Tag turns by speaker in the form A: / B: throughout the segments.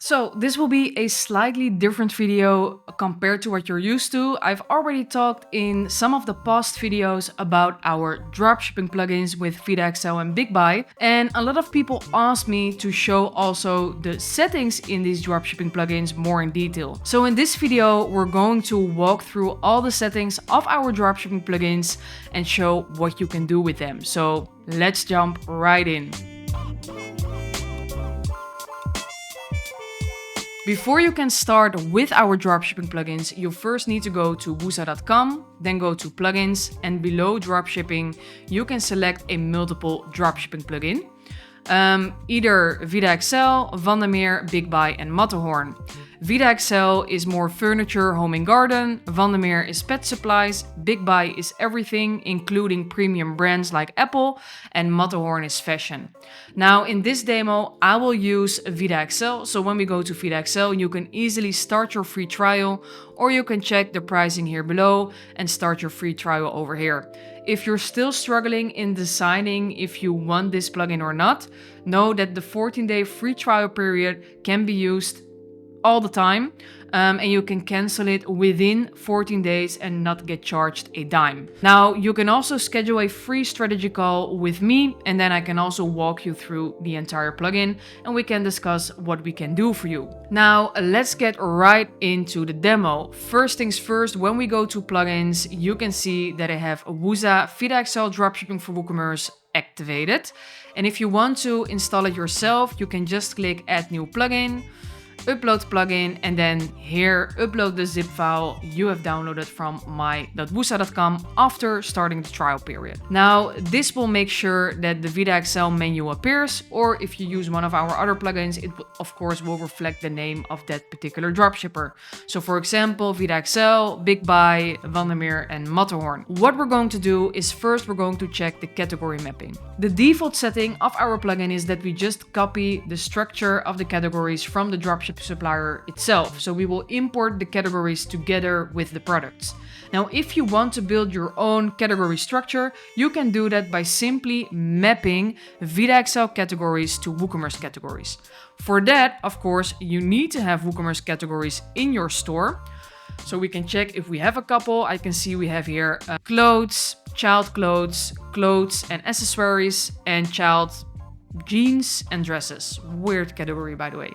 A: So this will be a slightly different video compared to what you're used to. I've already talked in some of the past videos about our dropshipping plugins with VitaXL and BigBuy, and a lot of people asked me to show also the settings in these dropshipping plugins more in detail. So in this video, we're going to walk through all the settings of our dropshipping plugins and show what you can do with them. So let's jump right in. Before you can start with our dropshipping plugins, you first need to go to Woosa.com, then go to plugins, and below dropshipping, you can select a multiple dropshipping plugin. Either VitaXL, Vandermeer, BigBuy, and Matterhorn. VitaXL is more furniture, home and garden, Vandermeer is pet supplies, BigBuy is everything, including premium brands like Apple, and Matterhorn is fashion. Now in this demo, I will use VitaXL, so when we go to VitaXL, you can easily start your free trial, or you can check the pricing here below and start your free trial over here. If you're still struggling in deciding if you want this plugin or not, know that the 14-day free trial period can be used all the time, and you can cancel it within 14 days and not get charged a dime. Now, you can also schedule a free strategy call with me, and then I can also walk you through the entire plugin and we can discuss what we can do for you. Now, let's get right into the demo. First things first, when we go to plugins, you can see that I have Woosa VitaXL Dropshipping for WooCommerce activated. And if you want to install it yourself, you can just click Add New Plugin, upload plugin, and then here upload the zip file you have downloaded from my.woosa.com after starting the trial period. Now this will make sure that the VitaXL menu appears, or if you use one of our other plugins, it of course will reflect the name of that particular dropshipper. So for example, VitaXL, BigBuy, Vandermeer, and Matterhorn. What we're going to do is first we're going to check the category mapping. The default setting of our plugin is that we just copy the structure of the categories from the dropship supplier itself. So we will import the categories together with the products. Now, if you want to build your own category structure, you can do that by simply mapping VitaXL categories to WooCommerce categories. For that, of course, you need to have WooCommerce categories in your store. So we can check if we have a couple. I can see we have here clothes, child clothes, clothes and accessories, and child jeans and dresses. Weird category, by the way.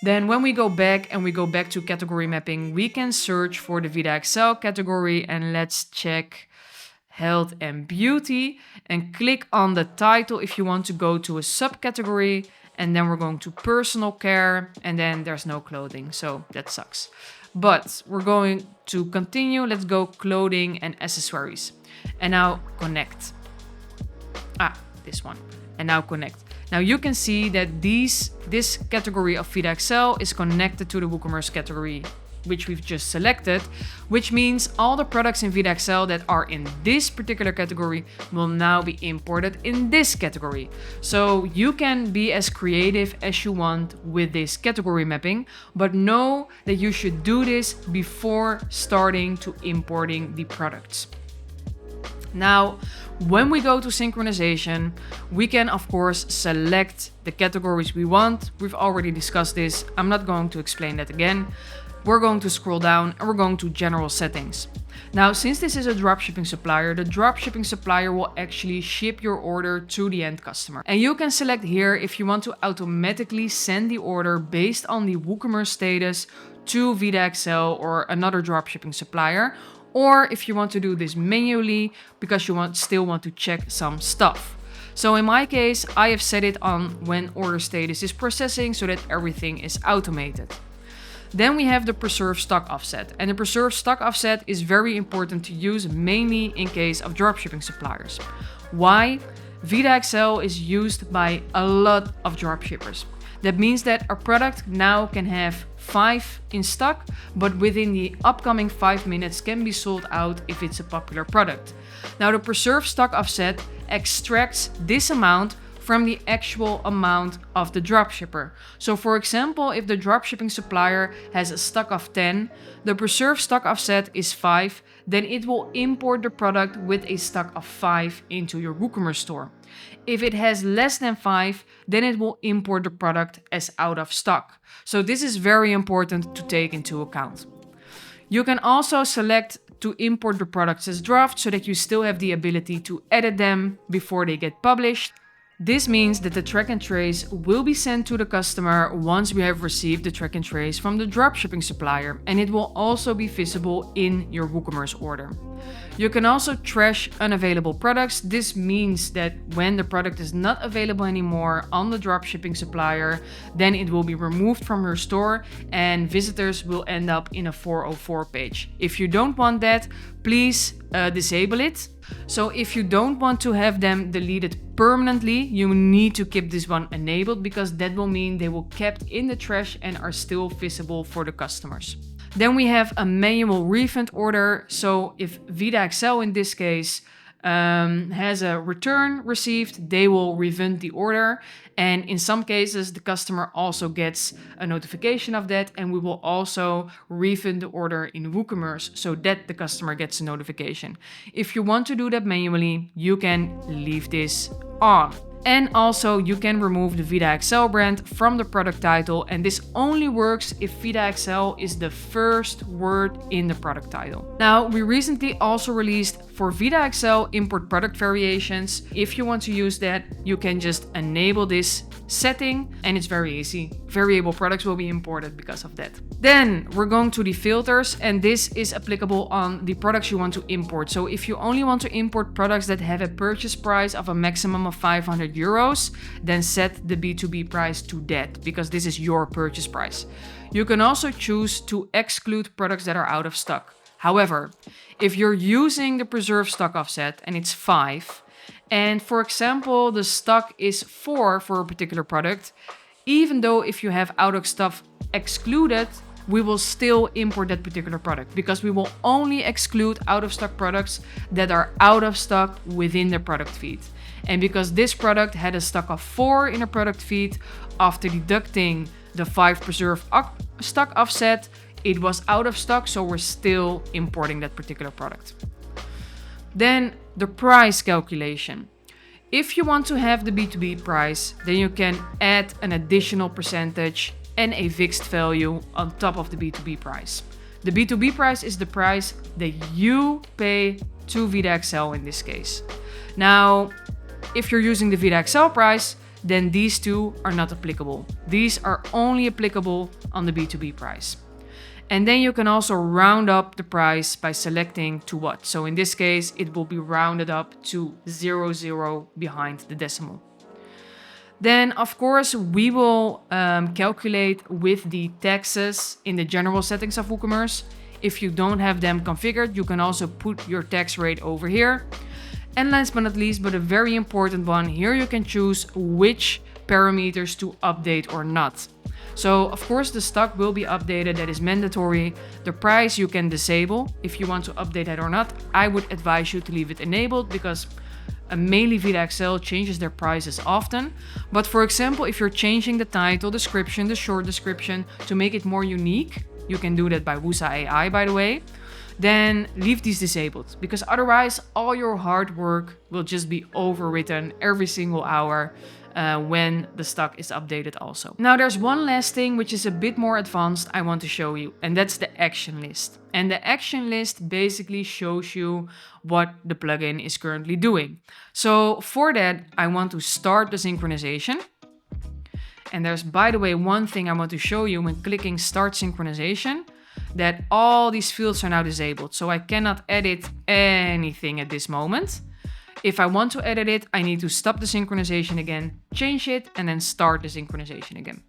A: Then when we go back to category mapping, we can search for the VitaXL category, and let's check health and beauty and click on the title if you want to go to a subcategory, and then we're going to personal care, and then there's no clothing, so that sucks. But we're going to continue. Let's go clothing and accessories. And now connect. This one. And now connect. Now you can see that this category of VitaXL is connected to the WooCommerce category, which we've just selected, which means all the products in VitaXL that are in this particular category will now be imported in this category. So you can be as creative as you want with this category mapping, but know that you should do this before starting to importing the products. Now, when we go to synchronization, we can of course select the categories we want. We've already discussed this. I'm not going to explain that again. We're going to scroll down and we're going to general settings. Now, since this is a dropshipping supplier, the dropshipping supplier will actually ship your order to the end customer. And you can select here if you want to automatically send the order based on the WooCommerce status to VitaXL or another dropshipping supplier, or if you want to do this manually because you still want to check some stuff. So in my case, I have set it on when order status is processing so that everything is automated. Then we have the preserve stock offset, and the preserve stock offset is very important to use mainly in case of dropshipping suppliers. Why? VitaXL is used by a lot of dropshippers. That means that a product now can have 5 in stock, but within the upcoming 5 minutes can be sold out if it's a popular product. Now the preserve stock offset extracts this amount from the actual amount of the dropshipper. So for example, if the dropshipping supplier has a stock of 10, the preserve stock offset is 5, then it will import the product with a stock of 5 into your WooCommerce store. If it has less than 5, then it will import the product as out of stock. So this is very important to take into account. You can also select to import the products as draft so that you still have the ability to edit them before they get published. This means that the track and trace will be sent to the customer once we have received the track and trace from the dropshipping supplier, and it will also be visible in your WooCommerce order. You can also trash unavailable products. This means that when the product is not available anymore on the dropshipping supplier, then it will be removed from your store and visitors will end up in a 404 page. If you don't want that, please disable it. So if you don't want to have them deleted permanently, you need to keep this one enabled, because that will mean they will kept in the trash and are still visible for the customers. Then we have a manual refund order. So if Vida Excel in this case has a return received, they will refund the order. And in some cases, the customer also gets a notification of that, and we will also refund the order in WooCommerce so that the customer gets a notification. If you want to do that manually, you can leave this on. And also you can remove the Vida Excel brand from the product title, and this only works if Vida Excel is the first word in the product title. Now, we recently also released for Vida Excel import product variations. If you want to use that, you can just enable this setting and it's very easy. Variable products will be imported because of that. Then we're going to the filters, and this is applicable on the products you want to import. So if you only want to import products that have a purchase price of a maximum of 500 euros, then set the B2B price to that, because this is your purchase price. You can also choose to exclude products that are out of stock. However, if you're using the preserve stock offset and it's 5, and for example, the stock is 4 for a particular product, even though if you have out of stock excluded, we will still import that particular product, because we will only exclude out of stock products that are out of stock within the product feed. And because this product had a stock of 4 in a product feed, after deducting the 5 preserve stock offset, it was out of stock, so we're still importing that particular product. Then the price calculation. If you want to have the B2B price, then you can add an additional percentage and a fixed value on top of the B2B price. The B2B price is the price that you pay to Vida Excel in this case. Now, if you're using the Vida Excel price, then these two are not applicable. These are only applicable on the B2B price. And then you can also round up the price by selecting to what. So in this case, it will be rounded up to 00 behind the decimal. Then, of course, we will calculate with the taxes in the general settings of WooCommerce. If you don't have them configured, you can also put your tax rate over here. And last but not least, but a very important one, here you can choose which parameters to update or not. So, of course, the stock will be updated, that is mandatory. The price you can disable if you want to update that or not. I would advise you to leave it enabled, because mainly Vida Excel changes their prices often. But for example, if you're changing the title, description, the short description to make it more unique, you can do that by Woosa AI, by the way, then leave these disabled, because otherwise all your hard work will just be overwritten every single hour when the stock is updated also. Now there's one last thing which is a bit more advanced I want to show you, and that's the action list. And the action list basically shows you what the plugin is currently doing. So for that, I want to start the synchronization. And there's, by the way, one thing I want to show you when clicking start synchronization, that all these fields are now disabled. So I cannot edit anything at this moment. If I want to edit it, I need to stop the synchronization again, change it, and then start the synchronization again.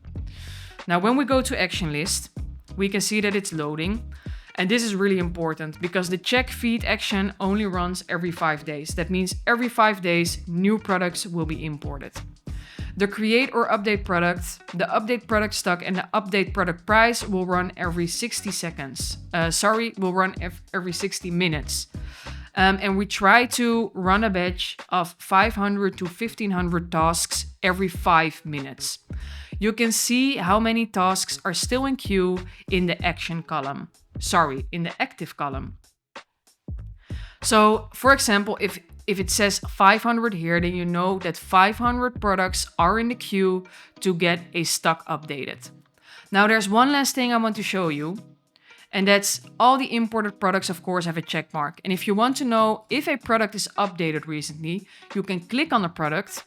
A: Now, when we go to action list, we can see that it's loading. And this is really important because the check feed action only runs every 5 days. That means every 5 days, new products will be imported. The create or update product, the update product stock, and the update product price will run every 60 seconds. Will run every 60 minutes. And we try to run a batch of 500 to 1500 tasks every 5 minutes. You can see how many tasks are still in queue in the action column. In the active column. So, for example, if If it says 500 here, then you know that 500 products are in the queue to get a stock updated. Now there's one last thing I want to show you, and that's all the imported products of course have a check mark. And if you want to know if a product is updated recently, you can click on the product,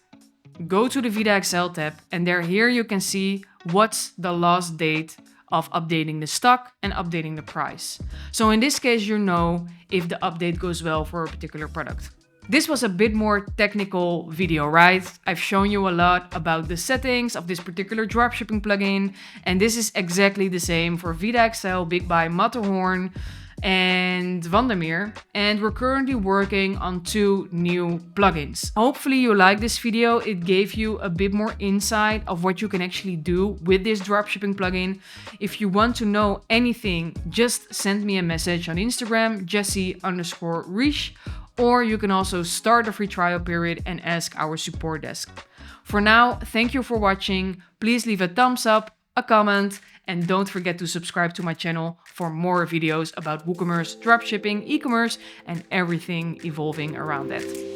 A: go to the Vida Excel tab, and here you can see what's the last date of updating the stock and updating the price. So in this case, you know if the update goes well for a particular product. This was a bit more technical video, right? I've shown you a lot about the settings of this particular dropshipping plugin, and this is exactly the same for Vida Excel, Big Buy, Matterhorn, and Vandermeer, and we're currently working on 2 new plugins. Hopefully you like this video. It gave you a bit more insight of what you can actually do with this dropshipping plugin. If you want to know anything, just send me a message on Instagram, Jessie_Riche, or you can also start a free trial period and ask our support desk. For now, thank you for watching. Please leave a thumbs up, a comment, and don't forget to subscribe to my channel for more videos about WooCommerce, dropshipping, e-commerce, and everything evolving around that.